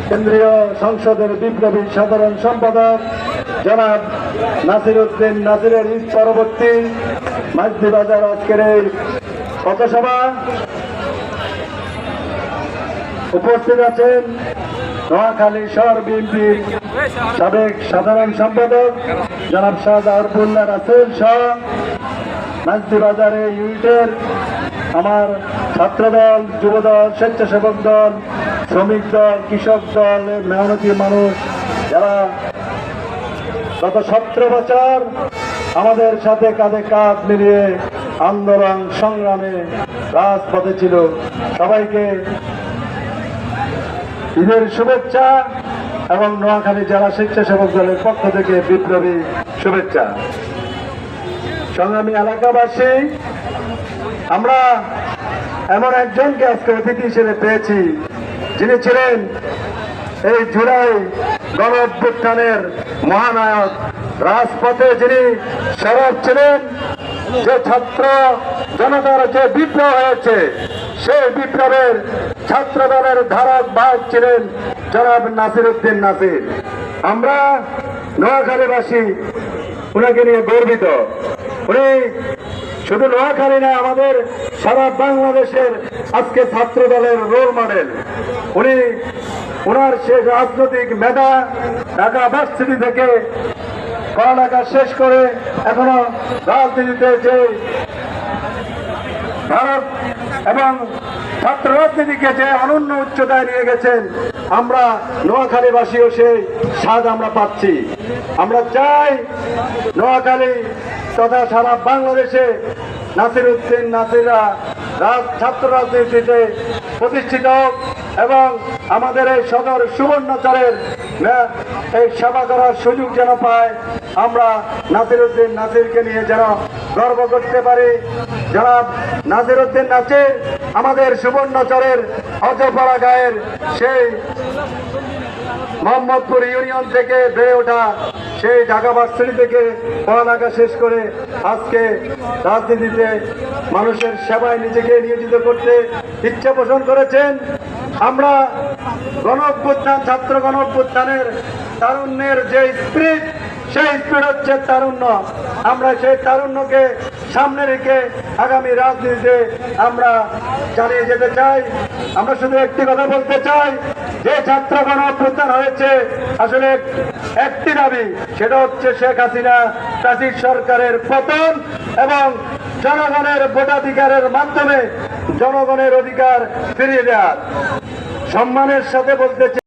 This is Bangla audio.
কেন্দ্রীয় সংসদের বিপ্লবী সাধারণ সম্পাদক জনাব নাসির উদ্দিন নাসিরের ঈদ পরবর্তী মাঝদি বাজার আজকের এই পথসভা উপস্থিত আছেন নোয়াখালী শহর বিএনপির সাবেক সাধারণ সম্পাদক জনাব শাহজাহারুল্লাহ রাসেল সহ মাঝদি বাজারে ইউনিটের আমার ছাত্রদল, যুবদল, স্বেচ্ছাসেবক দল, শ্রমিক দল, কৃষক দল, মেহনতি মানুষ যারা গত 17 বছর আমাদের সাথে কাঁধে কাঁধ মিলিয়ে আন্দোলন সংগ্রামে রাজপথে ছিল, সবাইকে ঈদের শুভেচ্ছা এবং নোয়াখালী জেলা স্বেচ্ছাসেবক দলের পক্ষ থেকে বিপ্লবী শুভেচ্ছা। সংগ্রামী এলাকাবাসী, আমরা এমন একজনকে আজকে অতিথি হিসেবে পেয়েছি যিনি ছিলেন এই জুলাই গণ অভ্যুত্থানের মহানায়ক, রাজপথে যিনি সরব ছিলেন, যে ছাত্র জনতার যে বিপ্লব হয়েছে সেই বিপ্লবের ছাত্র দলের ধারক বাহক ছিলেন জনাব নাসির উদ্দিন নাসির। আমরা নোয়াখালীবাসী উনাকে নিয়ে গর্বিত। উনি শুধু নোয়াখালী না, আমাদের সারা বাংলাদেশের আজকে ছাত্র দলের রোল মডেল। উনি ওনার শেষ রাজনৈতিক মেধা, ঢাকা ভার্সিটি থেকে পড়ালেখা শেষ করে এখনো রাজনীতিতে যে ভারত এবং ছাত্র রাজনীতিকে যে অনন্য উচ্চতায় নিয়ে গেছেন, আমরা নোয়াখালীবাসীও সেই স্বাদ আমরা পাচ্ছি। আমরা চাই নোয়াখালী তথা সারা বাংলাদেশে নাসির উদ্দিন নাসিররা ছাত্র রাজনীতিতে প্রতিষ্ঠিত হোক এবং আমাদের এই সদর সুবর্ণচরের এই সেবা করার সুযোগ যেন পায়। আমরা নাসির উদ্দিন নাসিরকে নিয়ে যেন গর্ব করতে পারি। জনাব নাসির উদ্দিন নাসির আমাদের সুবর্ণচরের অজপাড়া গায়ের সেই মোহাম্মদপুর ইউনিয়ন থেকে বেড়ে ওঠা, সেই ঢাকা ভার্সিটি থেকে পড়ালেখা শেষ করে আজকে রাজনীতিতে মানুষের সেবায় নিজেকে নিয়োজিত করতে ইচ্ছা পোষণ করেছেন। আমরা গণ অভ্যুত্থান, ছাত্র গণ অভ্যুত্থানের তারুণ্যের যে স্পিরিট, সেই স্পিরিট হচ্ছে তারুণ্য। আমরা সেই তারুণ্যকে সামনে রেখে আগামী রাজনীতিতে আমরা চালিয়ে যেতে চাই। আমরা শুধু একটি কথা বলতে চাই, যে ছাত্র গণ অভ্যুত্থান হয়েছে আসলে একটি দাবি, সেটা হচ্ছে শেখ হাসিনা প্রাচীর সরকারের পতন এবং জনগণের ভোটাধিকারের মাধ্যমে জনগণের অধিকার ফিরিয়ে দেওয়া। সম্মানের সাথে বলতে চাই,